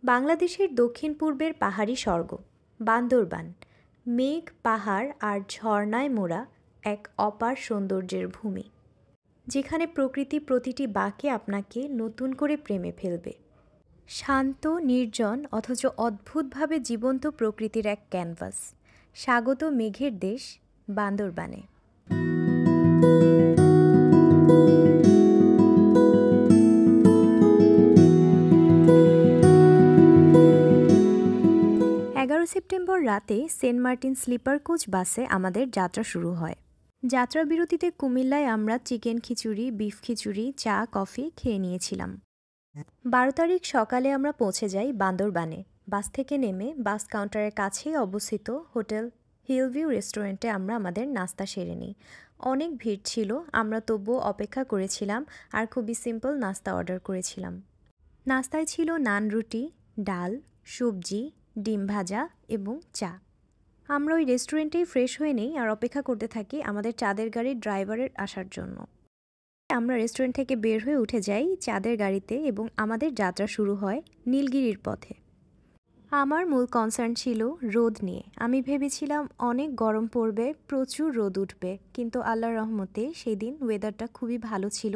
বাংলাদেশের দক্ষিণ-পূর্বের পাহাড়ি স্বর্গ বান্দরবান মেঘ, পাহাড় আর ঝর্ণায় মোড়া এক অপার সৌন্দর্যের ভূমি, যেখানে প্রকৃতি প্রতিটি বাঁকে আপনাকে নতুন করে প্রেমে ফেলবে। শান্ত, নির্জন অথচ অদ্ভুতভাবে জীবন্ত প্রকৃতির এক ক্যানভাস। স্বাগত মেঘের দেশ বান্দরবানে। সেপ্টেম্বর রাতে সেন্ট মার্টিন স্লিপার কোচ বাসে আমাদের যাত্রা শুরু হয়। যাত্রা বিরতিতে কুমিল্লায় আমরা চিকেন খিচুড়ি, বিফ খিচুড়ি, চা, কফি খেয়ে নিয়েছিলাম। 12 তারিখ সকালে আমরা পৌঁছে যাই বান্দরবানে। বাস থেকে নেমে বাস কাউন্টারের কাছেই অবস্থিত হোটেল হিলভিউ রেস্টুরেন্টে আমরা আমাদের নাস্তা সেরে নিই। অনেক ভিড় ছিল, আমরা তবুও অপেক্ষা করেছিলাম আর খুবই সিম্পল নাস্তা অর্ডার করেছিলাম। নাস্তায় ছিল নান, রুটি, ডাল, সবজি, ডিম ভাজা এবং চা। আমরা ওই রেস্টুরেন্টেই ফ্রেশ হয়ে নেই আর অপেক্ষা করতে থাকি আমাদের চাঁদের গাড়ির ড্রাইভারের আসার জন্য। আমরা রেস্টুরেন্ট থেকে বের হয়ে উঠে যাই চাঁদের গাড়িতে এবং আমাদের যাত্রা শুরু হয় নীলগিরির পথে। আমার মূল কনসার্ন ছিল রোদ নিয়ে। আমি ভেবেছিলাম অনেক গরম পড়বে, প্রচুর রোদ উঠবে, কিন্তু আল্লাহর রহমতে সেই দিন ওয়েদারটা খুবই ভালো ছিল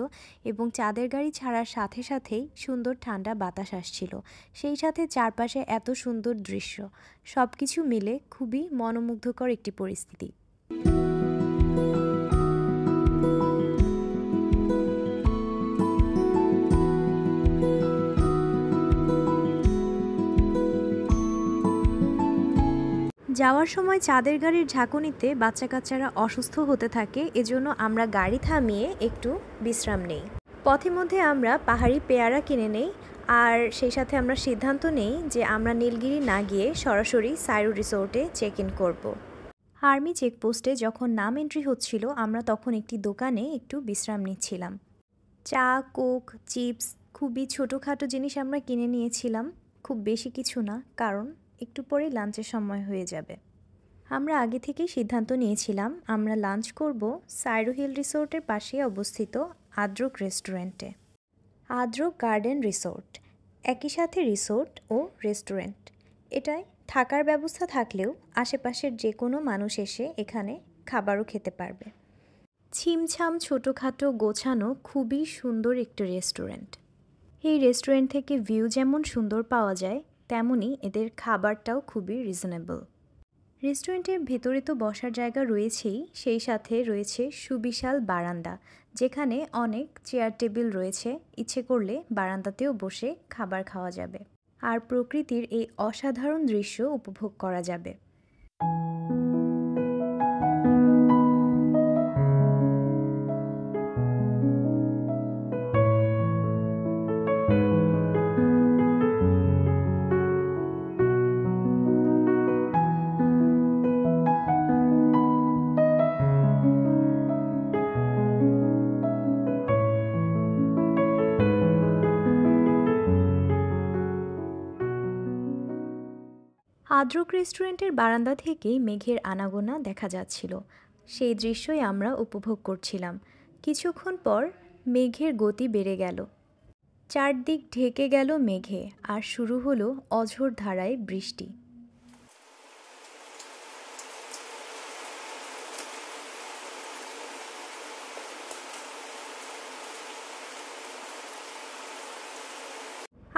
এবং চাঁদের গাড়ি ছাড়ার সাথে সাথেই সুন্দর ঠান্ডা বাতাস আসছিল। সেই সাথে চারপাশে এত সুন্দর দৃশ্য, সব কিছু মিলে খুবই মনোমুগ্ধকর একটি পরিস্থিতি। যাওয়ার সময় চাঁদের গাড়ির ঝাঁকুনিতে বাচ্চা কাচ্চারা অসুস্থ হতে থাকে, এজন্য আমরা গাড়ি থামিয়ে একটু বিশ্রাম নেই। পথে মধ্যে আমরা পাহাড়ি পেয়ারা কিনে নেই আর সেই সাথে আমরা সিদ্ধান্ত নেই যে আমরা নীলগিরি না গিয়ে সরাসরি সাইরু রিসোর্টে চেক ইন করব। আর্মি চেকপোস্টে যখন নাম এন্ট্রি হচ্ছিল, আমরা তখন একটি দোকানে একটু বিশ্রাম নিচ্ছিলাম। চা, কোক, চিপস, খুবই ছোটোখাটো জিনিস আমরা কিনে নিয়েছিলাম, খুব বেশি কিছু না, কারণ একটু পরেই লাঞ্চের সময় হয়ে যাবে। আমরা আগে থেকেই সিদ্ধান্ত নিয়েছিলাম আমরা লাঞ্চ করব সাইরু হিল রিসোর্টের পাশে অবস্থিত আদ্রক রেস্টুরেন্টে। আদ্রক গার্ডেন রিসোর্ট একই সাথে রিসোর্ট ও রেস্টুরেন্ট। এটায় থাকার ব্যবস্থা থাকলেও আশেপাশের যে কোনো মানুষ এসে এখানে খাবারও খেতে পারবে। ছিমছাম, ছোটোখাটো, গোছানো, খুবই সুন্দর একটি রেস্টুরেন্ট। এই রেস্টুরেন্ট থেকে ভিউ যেমন সুন্দর পাওয়া যায়, তেমনই এদের খাবারটাও খুবই রিজনেবল। রেস্টুরেন্টের ভেতরে তো বসার জায়গা রয়েছেই, সেই সাথে রয়েছে সুবিশাল বারান্দা, যেখানে অনেক চেয়ার টেবিল রয়েছে। ইচ্ছে করলে বারান্দাতেও বসে খাবার খাওয়া যাবে আর প্রকৃতির এই অসাধারণ দৃশ্য উপভোগ করা যাবে। আদ্রক রেস্টুরেন্টের বারান্দা থেকেই মেঘের আনাগোনা দেখা যাচ্ছিল। সেই দৃশ্যই আমরা উপভোগ করছিলাম। কিছুক্ষণ পর মেঘের গতি বেড়ে গেল, চারদিক ঢেকে গেল মেঘে আর শুরু হলো অঝোর ধারায় বৃষ্টি।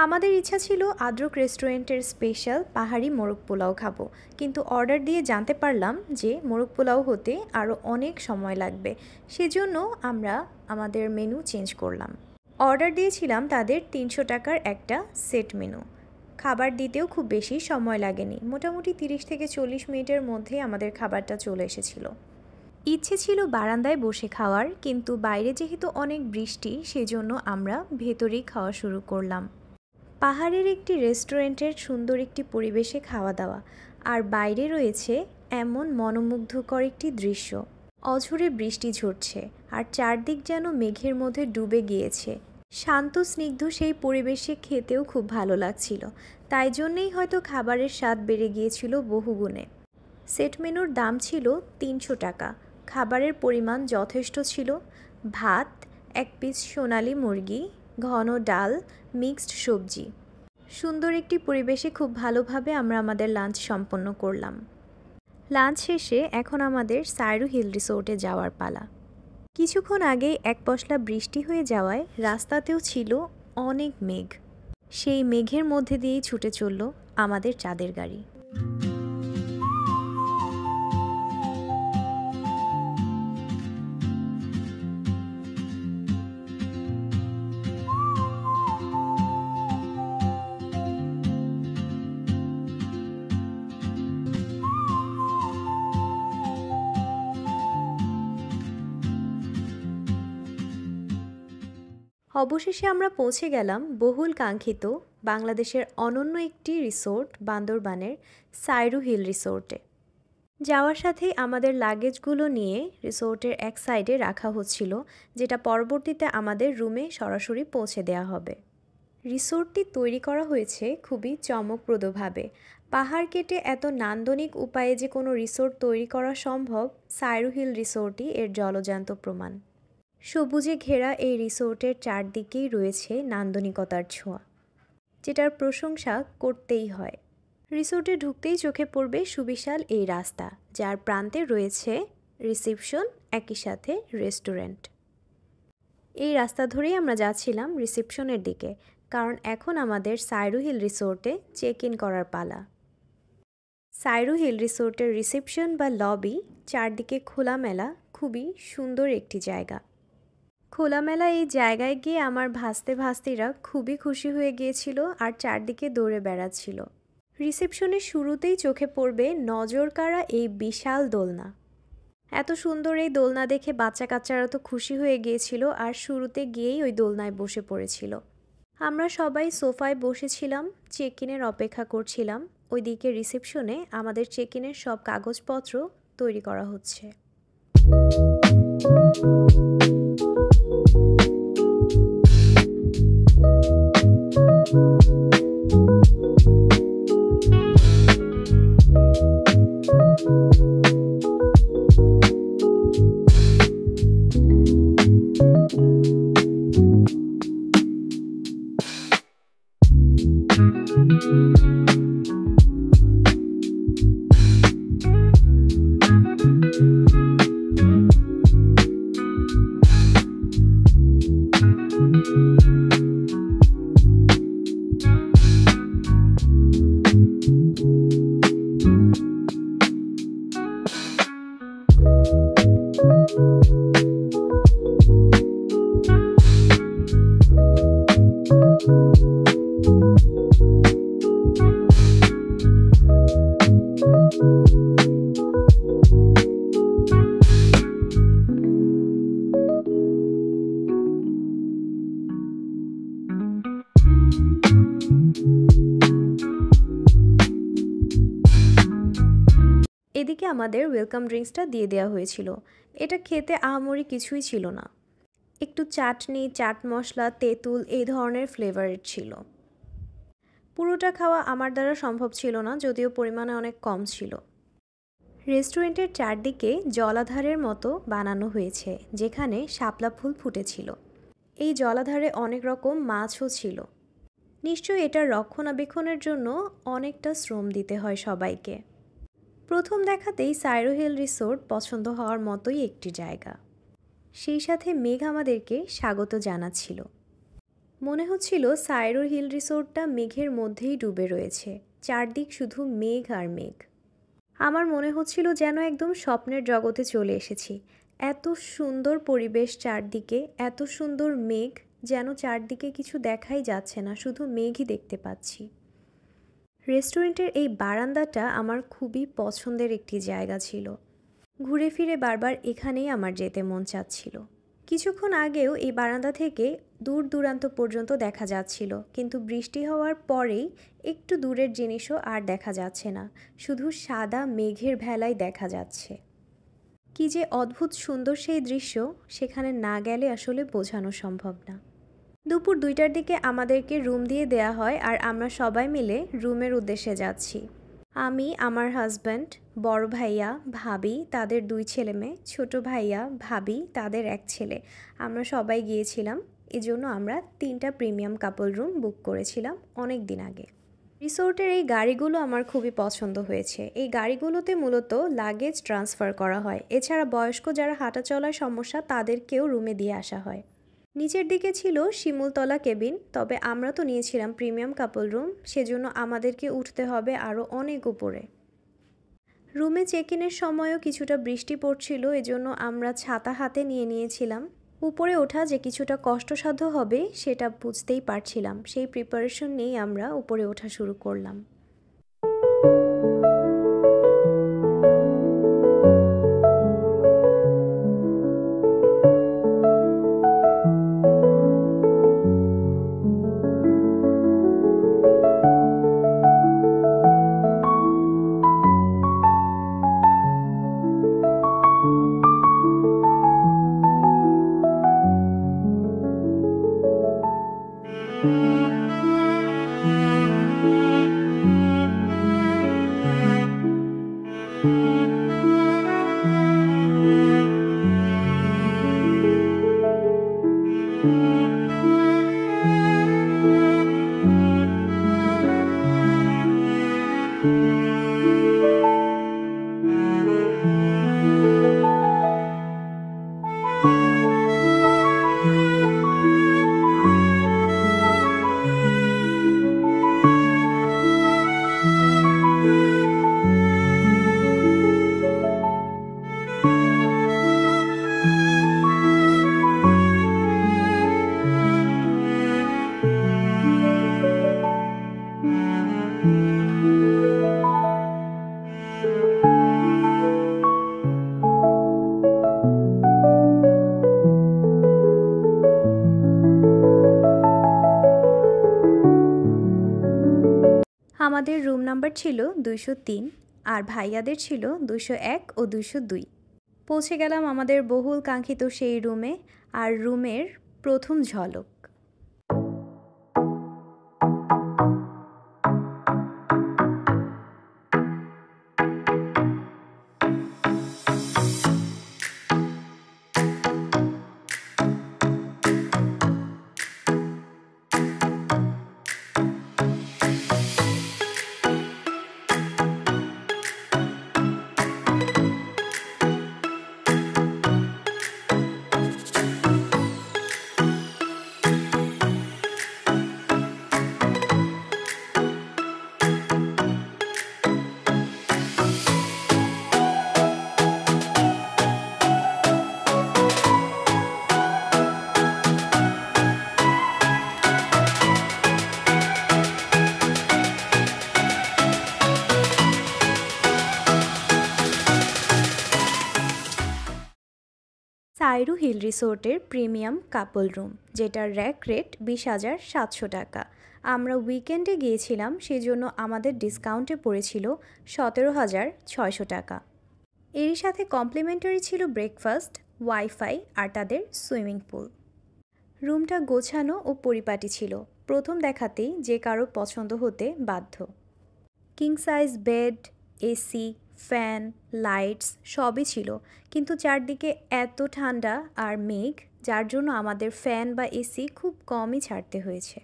আমাদের ইচ্ছা ছিল আদ্রক রেস্টুরেন্টের স্পেশাল পাহাড়ি মোরগ পোলাও খাবো, কিন্তু অর্ডার দিয়ে জানতে পারলাম যে মোরগ পোলাও হতে আরও অনেক সময় লাগবে। সেজন্য আমরা আমাদের মেনু চেঞ্জ করলাম। অর্ডার দিয়েছিলাম তাদের 300 টাকার একটা সেট মেনু। খাবার দিতেও খুব বেশি সময় লাগেনি, মোটামুটি 30 থেকে 40 মিনিটের মধ্যে আমাদের খাবারটা চলে এসেছিল। ইচ্ছে ছিল বারান্দায় বসে খাওয়ার, কিন্তু বাইরে যেহেতু অনেক বৃষ্টি, সেজন্য আমরা ভেতরেই খাওয়া শুরু করলাম। পাহাড়ের একটি রেস্টুরেন্টের সুন্দর একটি পরিবেশে খাওয়া দাওয়া, আর বাইরে রয়েছে এমন মনোমুগ্ধকর একটি দৃশ্য। অঝোরে বৃষ্টি ঝরছে আর চারদিক যেন মেঘের মধ্যে ডুবে গিয়েছে। শান্ত স্নিগ্ধ সেই পরিবেশে খেতেও খুব ভালো লাগছিল, তাই জন্যেই হয়তো খাবারের স্বাদ বেড়ে গিয়েছিল বহুগুণে। সেট মেনুর দাম ছিল 300 টাকা। খাবারের পরিমাণ যথেষ্ট ছিল। ভাত, 1 পিস সোনালি মুরগি, ঘন ডাল, মিক্সড সবজি। সুন্দর একটি পরিবেশে খুব ভালোভাবে আমরা আমাদের লাঞ্চ সম্পন্ন করলাম। লাঞ্চ শেষে এখন আমাদের সাইরু হিল রিসোর্টে যাওয়ার পালা। কিছুক্ষণ আগেই এক পশলা বৃষ্টি হয়ে যাওয়ায় রাস্তাতেও ছিল অনেক মেঘ। সেই মেঘের মধ্যে দিয়েই ছুটে চলল আমাদের চাঁদের গাড়ি। অবশেষে আমরা পৌঁছে গেলাম বহুল কাঙ্ক্ষিত বাংলাদেশের অনন্য একটি রিসোর্ট বান্দরবানের সাইরু হিল রিসোর্টে। যাওয়ার সাথেই আমাদের লাগেজগুলো নিয়ে রিসোর্টের এক সাইডে রাখা হচ্ছিল, যেটা পরবর্তীতে আমাদের রুমে সরাসরি পৌঁছে দেওয়া হবে। রিসোর্টটি তৈরি করা হয়েছে খুবই চমকপ্রদভাবে। পাহাড় কেটে এত নান্দনিক উপায়ে যে কোনো রিসোর্ট তৈরি করা সম্ভব, সাইরু হিল রিসোর্টই এর জলজান্ত প্রমাণ। সবুজে ঘেরা এই রিসোর্টের চারদিকেই রয়েছে নান্দনিকতার ছোঁয়া, যেটার প্রশংসা করতেই হয়। রিসোর্টে ঢুকতেই চোখে পড়বে সুবিশাল এই রাস্তা, যার প্রান্তে রয়েছে রিসেপশন, একই সাথে রেস্টুরেন্ট। এই রাস্তা ধরেই আমরা যাচ্ছিলাম রিসেপশনের দিকে, কারণ এখন আমাদের সাইরু হিল রিসোর্টে চেক ইন করার পালা। সাইরু হিল রিসোর্টের রিসেপশন বা লবি চারদিকে খোলামেলা, খুবই সুন্দর একটি জায়গা। খোলামেলা এই জায়গায় গিয়ে আমার ভাস্তে ভাস্তিরা খুবই খুশি হয়ে গিয়েছিল আর চারদিকে দৌড়ে বেড়াচ্ছিল। রিসেপশনের শুরুতেই চোখে পড়বে নজর কাড়া এই বিশাল দোলনা। এত সুন্দর এই দোলনা দেখে বাচ্চা কাচ্চারা তো খুশি হয়ে গিয়েছিল আর শুরুতে গিয়েই ওই দোলনায় বসে পড়েছিল। আমরা সবাই সোফায় বসেছিলাম, চেক ইনের অপেক্ষা করছিলাম। ওইদিকে রিসেপশনে আমাদের চেক ইনের সব কাগজপত্র তৈরি করা হচ্ছে। এদিকে আমাদের ওয়েলকাম ড্রিঙ্কসটা দিয়ে দেওয়া হয়েছিল। এটা খেতে আহামরি কিছুই ছিল না, একটু চাটনি, চাট মশলা, তেঁতুল এই ধরনের ফ্লেভারের ছিল। পুরোটা খাওয়া আমার দ্বারা সম্ভব ছিল না, যদিও পরিমাণে অনেক কম ছিল। রেস্টুরেন্টের চারদিকে জলাধারের মতো বানানো হয়েছে, যেখানে শাপলা ফুল ফুটেছিল। এই জলাধারে অনেক রকম মাছও ছিল। নিশ্চয়ই এটার রক্ষণাবেক্ষণের জন্য অনেকটা শ্রম দিতে হয় সবাইকে। প্রথম দেখাতেই সাইরু হিল রিসোর্ট পছন্দ হওয়ার মতোই একটি জায়গা। সেই সাথে মেঘ আমাদেরকে স্বাগত জানাচ্ছিল। মনে হচ্ছিল সাইরু হিল রিসোর্টটা মেঘের মধ্যেই ডুবে রয়েছে, চারদিক শুধু মেঘ আর মেঘ। আমার মনে হচ্ছিল যেন একদম স্বপ্নের জগতে চলে এসেছি। এত সুন্দর পরিবেশ চারদিকে, এত সুন্দর মেঘ, যেন চারদিকে কিছু দেখাই যাচ্ছে না, শুধু মেঘই দেখতে পাচ্ছি। রেস্টুরেন্টের এই বারান্দাটা আমার খুবই পছন্দের একটি জায়গা ছিল। ঘুরে ফিরে বারবার এখানেই আমার যেতে মন চাচ্ছিল। কিছুক্ষণ আগেও এই বারান্দা থেকে দূর দূরান্ত পর্যন্ত দেখা যাচ্ছিল, কিন্তু বৃষ্টি হওয়ার পরেই একটু দূরের জিনিসও আর দেখা যাচ্ছে না, শুধু সাদা মেঘের ভেলাই দেখা যাচ্ছে। কি যে অদ্ভুত সুন্দর সেই দৃশ্য, সেখানে না গেলে আসলে বোঝানো সম্ভব না। দুপুর 2টার দিকে আমাদেরকে রুম দিয়ে দেয়া হয় আর আমরা সবাই মিলে রুমের উদ্দেশ্যে যাচ্ছি। আমি, আমার হাজব্যান্ড, বড় ভাইয়া, ভাবি, তাদের 2 ছেলে মেয়ে, ছোট ভাইয়া, ভাবি, তাদের 1 ছেলে, আমরা সবাই গিয়েছিলাম এজন্য আমরা 3টা প্রিমিয়াম কাপল রুম বুক করেছিলাম অনেক দিন আগে। রিসোর্টের এই গাড়িগুলো আমার খুবই পছন্দ হয়েছে। এই গাড়িগুলোতে মূলত লাগেজ ট্রান্সফার করা হয়, এছাড়া বয়স্ক যারা হাঁটা চলার সমস্যা তাদেরকেও রুমে দিয়ে আসা হয়। নিচের দিকে ছিল শিমুলতলা কেবিন, তবে আমরা তো নিয়েছিলাম প্রিমিয়াম কাপল রুম, সেজন্য আমাদেরকে উঠতে হবে আরও অনেক উপরে। রুমে চেক ইনের সময়ও কিছুটা বৃষ্টি পড়ছিল, এজন্য আমরা ছাতা হাতে নিয়েছিলাম। উপরে ওঠা যে কিছুটা কষ্টসাধ্য হবে সেটা বুঝতেই পারছিলাম, সেই প্রিপারেশন নিয়েই আমরা উপরে ওঠা শুরু করলাম। আমাদের রুম নাম্বার ছিল 203 আর ভাইয়াদের ছিল 201 ও 202। পৌঁছে গেলাম আমাদের বহুল কাঙ্ক্ষিত সেই রুমে, আর রুমের প্রথম ঝলক। সাইরু হিল রিসোর্টের প্রিমিয়াম কাপল রুম, যেটার র্যাক রেট 20,700 টাকা। আমরা উইকেন্ডে গিয়েছিলাম, সেজন্য আমাদের ডিসকাউন্টে পড়েছিল 17,600 টাকা। এরই সাথে কমপ্লিমেন্টারি ছিল ব্রেকফাস্ট, ওয়াইফাই আর তাদের সুইমিং পুল। রুমটা গোছানো ও পরিপাটি ছিল, প্রথম দেখাতেই যে কারো পছন্দ হতে বাধ্য। King size bed, AC, fan, lights সবই ছিল, কিন্তু চারদিকে এত ঠান্ডা আর মেঘ, যার জন্য আমাদের ফ্যান বা এসি খুব কমই ছাড়তে হয়েছে।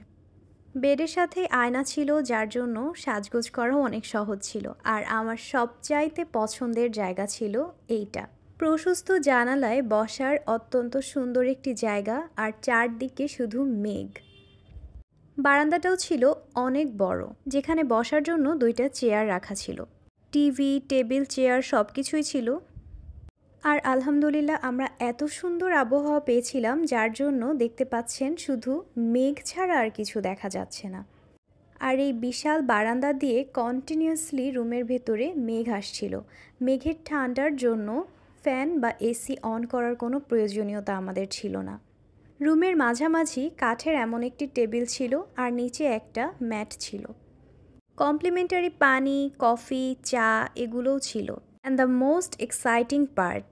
বেডের সাথে আয়না ছিল, যার জন্য সাজগোজ করাও অনেক সহজ ছিল। আর আমার সবচাইতে পছন্দের জায়গা ছিল এইটা, প্রশস্ত জানালায় বসার অত্যন্ত সুন্দর একটি জায়গা, আর চারদিকে শুধু মেঘ। বারান্দাটাও ছিল অনেক বড়, যেখানে বসার জন্য 2টা চেয়ার রাখা ছিল। টিভি, টেবিল, চেয়ার সব কিছুই ছিল। আর আলহামদুলিল্লাহ আমরা এত সুন্দর আবহাওয়া পেয়েছিলাম, যার জন্য দেখতে পাচ্ছেন শুধু মেঘ ছাড়া আর কিছু দেখা যাচ্ছে না। আর এই বিশাল বারান্দা দিয়ে কন্টিনিউয়াসলি রুমের ভেতরে মেঘ আসছিল। মেঘের ঠান্ডার জন্য ফ্যান বা এসি অন করার কোনো প্রয়োজনীয়তা আমাদের ছিল না। রুমের মাঝামাঝি কাঠের এমন একটি টেবিল ছিল, আর নিচে একটা ম্যাট ছিল। কমপ্লিমেন্টারি পানি, কফি, চা এগুলোও ছিল। And the most exciting part,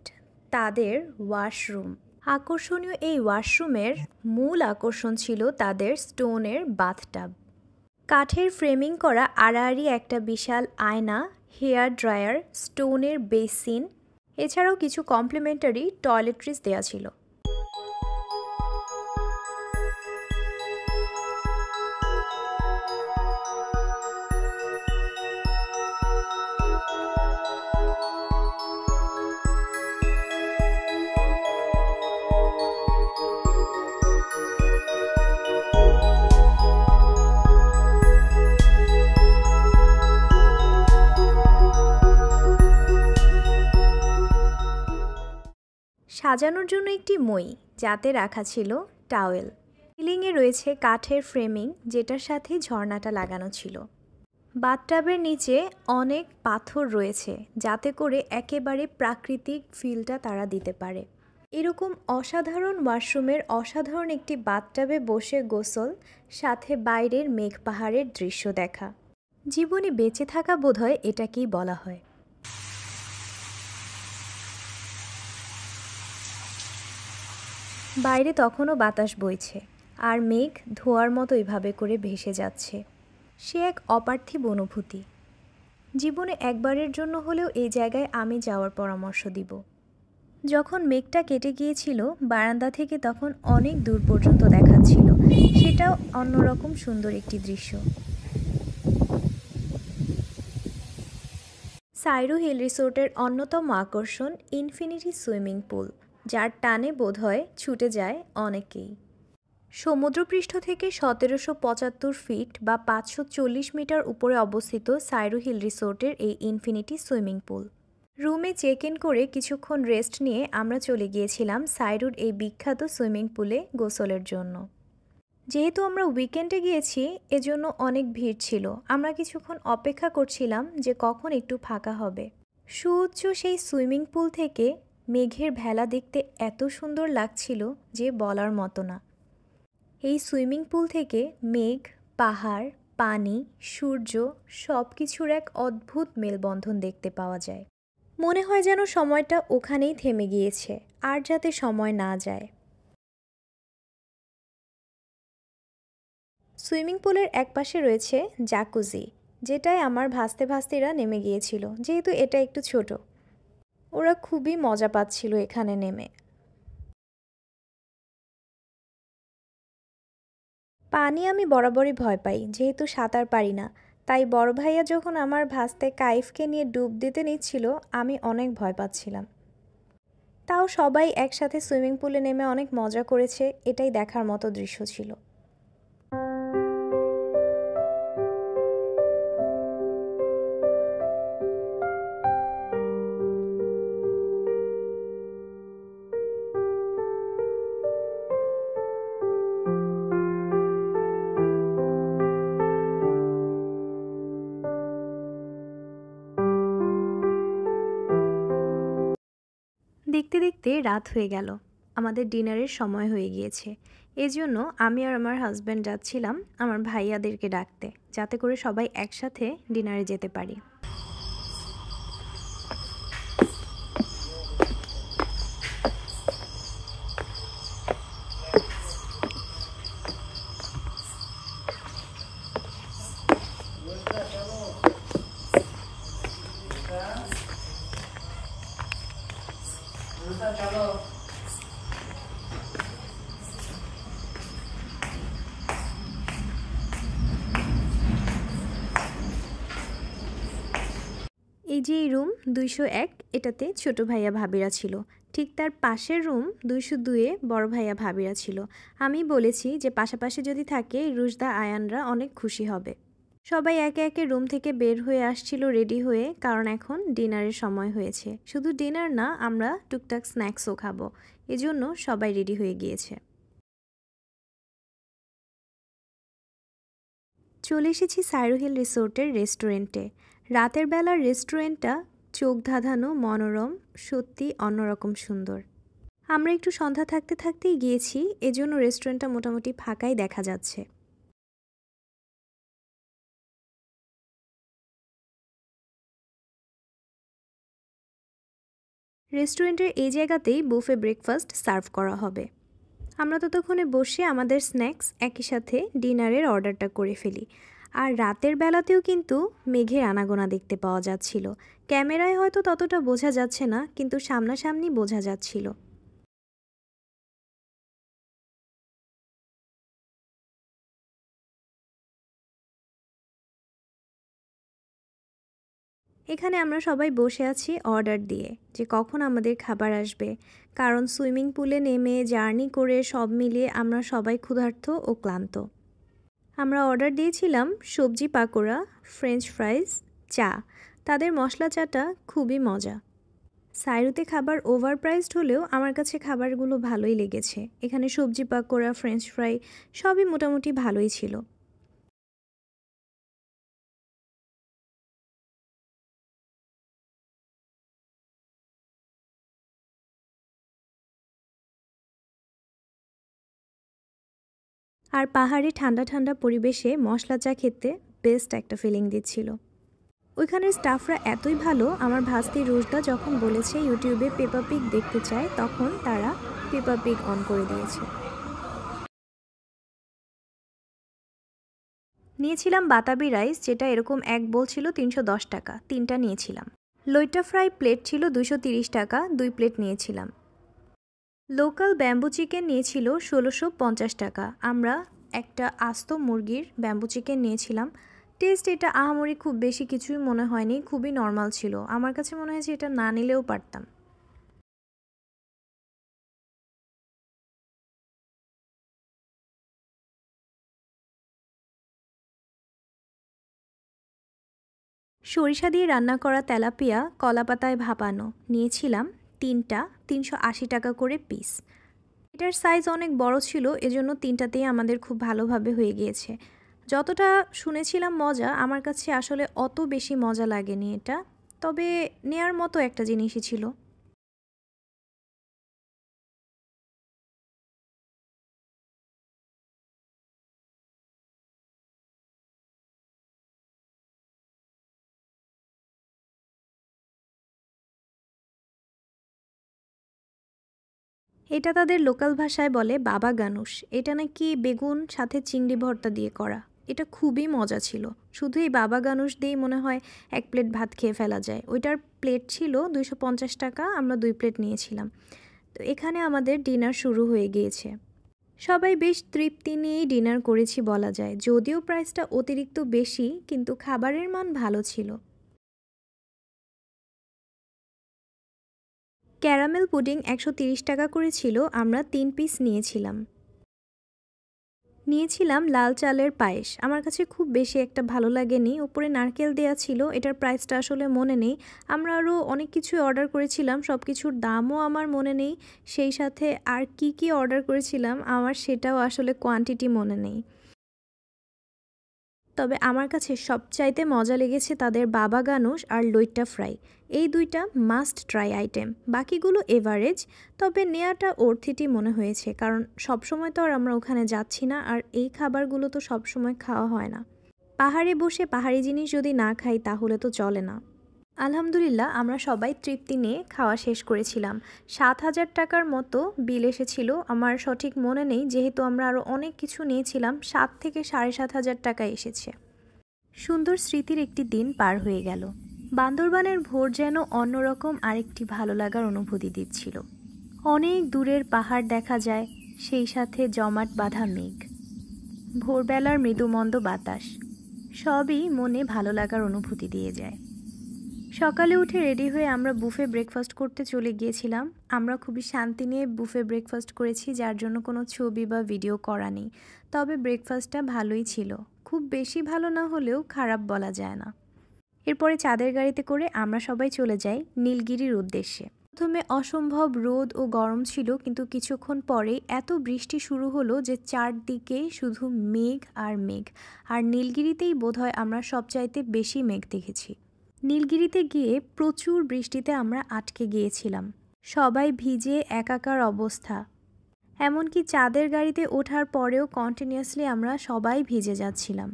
তাদের ওয়াশরুম। আকর্ষণীয় এই ওয়াশরুমের মূল আকর্ষণ ছিল তাদের স্টোনের বাথটাব। কাঠের ফ্রেমিং করা আড়াআড়ি একটা বিশাল আয়না, হেয়ার ড্রায়ার, স্টোনের বেসিন, এছাড়াও কিছু কমপ্লিমেন্টারি টয়লেট্রিজ দেওয়া ছিল। সাজানোর জন্য একটি মই, যাতে রাখা ছিল টাওয়েল। সিলিংয়ে রয়েছে কাঠের ফ্রেমিং, যেটার সাথে ঝর্ণাটা লাগানো ছিল। বাথটাবের নিচে অনেক পাথর রয়েছে, যাতে করে একেবারে প্রাকৃতিক ফিলটা তারা দিতে পারে। এরকম অসাধারণ ওয়াশরুমের অসাধারণ একটি বাথটাবে বসে গোসল, সাথে বাইরের মেঘ পাহাড়ের দৃশ্য দেখা, জীবনে বেঁচে থাকা বোধহয় এটাকেই বলা হয়। বাইরে তখনও বাতাস বইছে, আর মেঘ ধোয়ার মতো এভাবে করে ভেসে যাচ্ছে। সে এক অপার্থিব অনুভূতি। জীবনে একবারের জন্য হলেও এই জায়গায় আমি যাওয়ার পরামর্শ দিব। যখন মেঘটা কেটে গিয়েছিল বারান্দা থেকে, তখন অনেক দূর পর্যন্ত দেখাচ্ছিল। সেটাও অন্যরকম সুন্দর একটি দৃশ্য। সাইরু হিল রিসোর্টের অন্যতম আকর্ষণ ইনফিনিটি সুইমিং পুল, যার টানে বোধহয় ছুটে যায় অনেকেই। সমুদ্রপৃষ্ঠ থেকে 1775 ফিট বা 540 মিটার উপরে অবস্থিত সাইরু হিল রিসোর্টের এই ইনফিনিটি সুইমিং পুল। রুমে চেক ইন করে কিছুক্ষণ রেস্ট নিয়ে আমরা চলে গিয়েছিলাম সাইরুর এই বিখ্যাত সুইমিং পুলে গোসলের জন্য। যেহেতু আমরা উইকেন্ডে গিয়েছি, এজন্য অনেক ভিড় ছিল। আমরা কিছুক্ষণ অপেক্ষা করছিলাম যে কখন একটু ফাঁকা হবে। সুউচ্চ সেই সুইমিং পুল থেকে মেঘের ভেলা দেখতে এত সুন্দর লাগছিল যে বলার মতো না। এই সুইমিং পুল থেকে মেঘ, পাহাড়, পানি, সূর্য সব কিছুর এক অদ্ভুত মেলবন্ধন দেখতে পাওয়া যায়। মনে হয় যেন সময়টা ওখানেই থেমে গিয়েছে, আর যাতে সময় না যায়। সুইমিং পুলের একপাশে রয়েছে জাকুজি, যেটায় আমার ভাস্তে ভাস্তিরা নেমে গিয়েছিল। যেহেতু এটা একটু ছোট, ওরা খুবই মজা পাচ্ছিল এখানে নেমে। পানি আমি বরাবরই ভয় পাই, যেহেতু সাঁতার পারি না। তাই বড় ভাইয়া যখন আমার ভাস্তে কাইফকে নিয়ে ডুব দিতে নিচ্ছিল, আমি অনেক ভয় পাচ্ছিলাম। তাও সবাই একসাথে সুইমিং পুলে নেমে অনেক মজা করেছে, এটাই দেখার মতো দৃশ্য ছিল। দেখতে দেখতে রাত হয়ে গেল, আমাদের ডিনারের সময় হয়ে গিয়েছে। এজন্য আমি আর আমার হাজব্যান্ড যাচ্ছিলাম আমার ভাইয়াদেরকে ডাকতে, যাতে করে সবাই একসাথে ডিনারে যেতে পারি। এই যে এই রুম 201, এটাতে ছোট ভাইয়া ভাবিরা ছিল। ঠিক তার পাশের রুম 202-এ বড় ভাইয়া ভাবিরা ছিল। আমি বলেছি যে পাশাপাশি যদি থাকে রুশদা আয়ানরা অনেক খুশি হবে। সবাই একে একে রুম থেকে বের হয়ে আসছিল রেডি হয়ে, কারণ এখন ডিনারের সময় হয়েছে। শুধু ডিনার না, আমরা টুকটাক স্ন্যাক্সও খাবো, এজন্য সবাই রেডি হয়ে গিয়েছে। চলে এসেছি সাইরু হিল রিসোর্টের রেস্টুরেন্টে। রাতের বেলার রেস্টুরেন্টটা চোখ ধাঁধানো, মনোরম, সত্যি অন্যরকম সুন্দর। আমরা একটু সন্ধ্যা থাকতে থাকতেই গিয়েছি, এজন্য রেস্টুরেন্টটা মোটামুটি ফাঁকাই দেখা যাচ্ছে। রেস্টুরেন্টের এই জায়গাতেই বুফে ব্রেকফাস্ট সার্ভ করা হবে। আমরা ততক্ষণে বসে আমাদের স্ন্যাক্স একই সাথে ডিনারের অর্ডারটা করে ফেলি। আর রাতের বেলাতেও কিন্তু মেঘের আনাগোনা দেখতে পাওয়া যাচ্ছিল। ক্যামেরায় হয়তো ততটা বোঝা যাচ্ছে না, কিন্তু সামনাসামনি বোঝা যাচ্ছিল। এখানে আমরা সবাই বসে আছি অর্ডার দিয়ে, যে কখন আমাদের খাবার আসবে। কারণ সুইমিং পুলে নেমে জার্নি করে সব মিলিয়ে আমরা সবাই ক্ষুধার্ত ও ক্লান্ত। আমরা অর্ডার দিয়েছিলাম সবজি পাকোড়া, ফ্রেঞ্চ ফ্রাইজ, চা। তাদের মশলা চাটা খুবই মজা। সাইরুতে খাবার ওভারপ্রাইসড হলেও আমার কাছে খাবারগুলো ভালোই লেগেছে। এখানে সবজি পাকোড়া, ফ্রেঞ্চ ফ্রাই সবই মোটামুটি ভালোই ছিল। আর পাহাড়ে ঠান্ডা ঠান্ডা পরিবেশে মশলা চা খেতে বেস্ট একটা ফিলিং দিচ্ছিল। ওইখানের স্টাফরা এতই ভালো, আমার ভাস্তি রুশদা যখন বলেছে ইউটিউবে পেপা পিগ দেখতে চায়, তখন তারা পেপা পিগ অন করে দিয়েছে। নিয়েছিলাম বাতাবি রাইস, যেটা এরকম এক বোল ছিল 310 টাকা, 3টা নিয়েছিলাম। লইট্টা ফ্রাই প্লেট ছিল 230 টাকা, 2 প্লেট নিয়েছিলাম। লোকাল ব্যাম্বু চিকেন নিয়েছিল 1650 টাকা। আমরা একটা আস্ত মুরগির ব্যাম্বু চিকেন নিয়েছিলাম। টেস্ট এটা আহামরি খুব বেশি কিছুই মনে হয়নি, খুবই নর্মাল ছিল। আমার কাছে মনে হয়েছে এটা না নিলেও পারতাম। সরিষা দিয়ে রান্না করা তেলাপিয়া কলাপাতায় ভাপানো নিয়েছিলাম 3টা, 380 টাকা করে পিস। এটার সাইজ অনেক বড় ছিল, এজন্য 3টাতেই আমাদের খুব ভালোভাবে হয়ে গিয়েছে। যতটা শুনেছিলাম মজা, আমার কাছে আসলে অত বেশি মজা লাগেনি এটা, তবে নেয়ার মতো একটা জিনিসই ছিল। এটা তাদের লোকাল ভাষায় বলে বাবা গানুষ। এটা নাকি বেগুন সাথে চিংড়ি ভর্তা দিয়ে করা। এটা খুবই মজা ছিল। শুধু এই বাবা গানুষ দিয়েই মনে হয় 1 প্লেট ভাত খেয়ে ফেলা যায়। ওইটার প্লেট ছিল 250 টাকা, আমরা 2 প্লেট নিয়েছিলাম। তো এখানে আমাদের ডিনার শুরু হয়ে গিয়েছে। সবাই বেশ তৃপ্তি নিয়েই ডিনার করেছি বলা যায়। যদিও প্রাইসটা অতিরিক্ত বেশি, কিন্তু খাবারের মান ভালো ছিল। ক্যারামেল পুডিং 130 টাকা করে ছিল, আমরা 3 পিস নিয়েছিলাম। নিয়েছিলাম লাল চালের পায়েস। আমার কাছে খুব বেশি একটা ভালো লাগেনি, উপরে নারকেল দেয়া ছিল। এটার প্রাইসটা আসলে মনে নেই। আমরা আরও অনেক কিছুই অর্ডার করেছিলাম, সব কিছুর দামও আমার মনে নেই। সেই সাথে আর কি কি অর্ডার করেছিলাম আমার সেটাও আসলে কোয়ান্টিটি মনে নেই। তবে আমার কাছে সবচাইতে মজা লেগেছে তাদের বাবা গানুষ আর লইট্টা ফ্রাই। এই দুইটা মাস্ট ট্রাই আইটেম। বাকিগুলো এভারেজ, তবে নেয়াটা অর্থিতই মনে হয়েছে, কারণ সবসময় তো আর আমরা ওখানে যাচ্ছি না, আর এই খাবারগুলো তো সবসময় খাওয়া হয় না। পাহাড়ে বসে পাহাড়ি জিনিস যদি না খাই তাহলে তো চলে না। আলহামদুলিল্লাহ আমরা সবাই তৃপ্তি নিয়ে খাওয়া শেষ করেছিলাম। 7,000 টাকার মতো বিল এসেছিল। আমার সঠিক মনে নেই, যেহেতু আমরা আরও অনেক কিছু নিয়েছিলাম। 7 থেকে 7,500 টাকা এসেছে। সুন্দর স্মৃতির একটি দিন পার হয়ে গেল। বান্দরবানের ভোর যেন অন্যরকম আরেকটি ভালো লাগার অনুভূতি দিচ্ছিল। অনেক দূরের পাহাড় দেখা যায়, সেই সাথে জমাট বাঁধা মেঘ, ভোরবেলার মৃদুমন্দ বাতাস, সবই মনে ভালো লাগার অনুভূতি দিয়ে যায়। সকালে উঠে রেডি হয়ে আমরা বুফে ব্রেকফাস্ট করতে চলে গিয়েছিলাম। আমরা খুবই শান্তি নিয়ে বুফে ব্রেকফাস্ট করেছি, যার জন্য কোনো ছবি বা ভিডিও করা নেই। তবে ব্রেকফাস্টটা ভালোই ছিল, খুব বেশি ভালো না হলেও খারাপ বলা যায় না। এরপরে চাঁদের গাড়িতে করে আমরা সবাই চলে যাই নীলগিরির উদ্দেশ্যে। প্রথমে অসম্ভব রোদ ও গরম ছিল, কিন্তু কিছুক্ষণ পরেই এত বৃষ্টি শুরু হলো যে চারদিকেই শুধু মেঘ আর মেঘ। আর নীলগিরিতেই বোধহয় আমরা সবচাইতে বেশি মেঘ দেখেছি। নীলগিরিতে গিয়ে প্রচুর বৃষ্টিতে আমরা আটকে গিয়েছিলাম, সবাই ভিজে একাকার অবস্থা। এমনকি চাঁদের গাড়িতে ওঠার পরেও কন্টিনিউয়াসলি আমরা সবাই ভিজে যাচ্ছিলাম।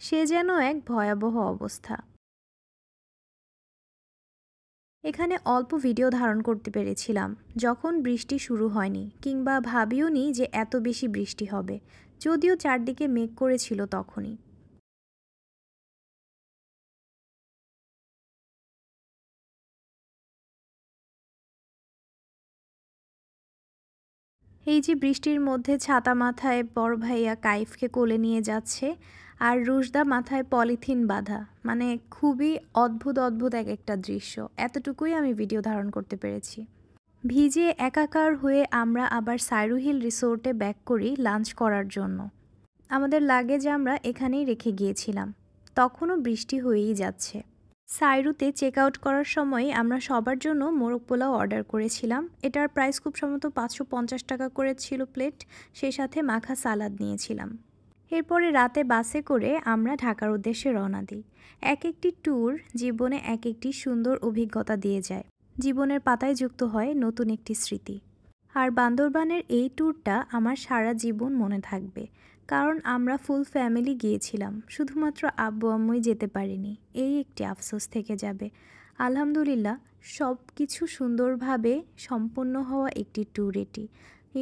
সে যেন এক ভয়াবহ অবস্থা। এখানে অল্প ভিডিও ধারণ করতে পেরেছিলাম যখন বৃষ্টি শুরু হয়নি, কিংবা ভাবিও নি যে এত বেশি বৃষ্টি হবে, যদিও চারদিকে মেঘ করেছিল তখনই। এই যে বৃষ্টির মধ্যে ছাতা মাথায় বড় ভাইয়া কাইফকে কোলে নিয়ে যাচ্ছে, আর রুশদা মাথায় পলিথিন বাঁধা, মানে খুবই অদ্ভুত অদ্ভুত এক একটা দৃশ্য। এতটুকুই আমি ভিডিও ধারণ করতে পেরেছি। ভিজে একাকার হয়ে আমরা আবার সাইরু হিল রিসোর্টে ব্যাক করি লাঞ্চ করার জন্য। আমাদের লাগেজ আমরা এখানেই রেখে গিয়েছিলাম। তখনও বৃষ্টি হয়েই যাচ্ছে। সাইরুতে চেক আউট করার সময় আমরা সবার জন্য মোরগ পোলাও অর্ডার করেছিলাম। এটার প্রাইস খুব সম্ভবত ৫৫০ টাকা করে ছিল প্লেট, সেই সাথে মাখা সালাদ নিয়েছিলাম। এরপরে রাতে বাসে করে আমরা ঢাকার উদ্দেশ্যে রওনা দিই। এক একটি ট্যুর জীবনে এক একটি সুন্দর অভিজ্ঞতা দিয়ে যায়, জীবনের পাতায় যুক্ত হয় নতুন একটি স্মৃতি। আর বান্দরবানের এই ট্যুরটা আমার সারা জীবন মনে থাকবে, কারণ আমরা ফুল ফ্যামিলি গিয়েছিলাম, শুধুমাত্র আব্বু আম্মুই যেতে পারিনি, এই একটি আফসোস থেকে যাবে। আলহামদুলিল্লাহ সব কিছু সুন্দরভাবে সম্পন্ন হওয়া একটি ট্যুর এটি।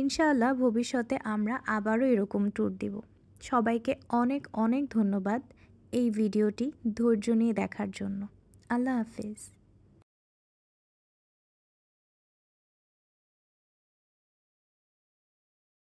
ইনশাআল্লাহ ভবিষ্যতে আমরা আবারও এরকম ট্যুর দিব। সবাইকে অনেক অনেক ধন্যবাদ এই ভিডিওটি ধৈর্য নিয়ে দেখার জন্য। আল্লাহ হাফেজ।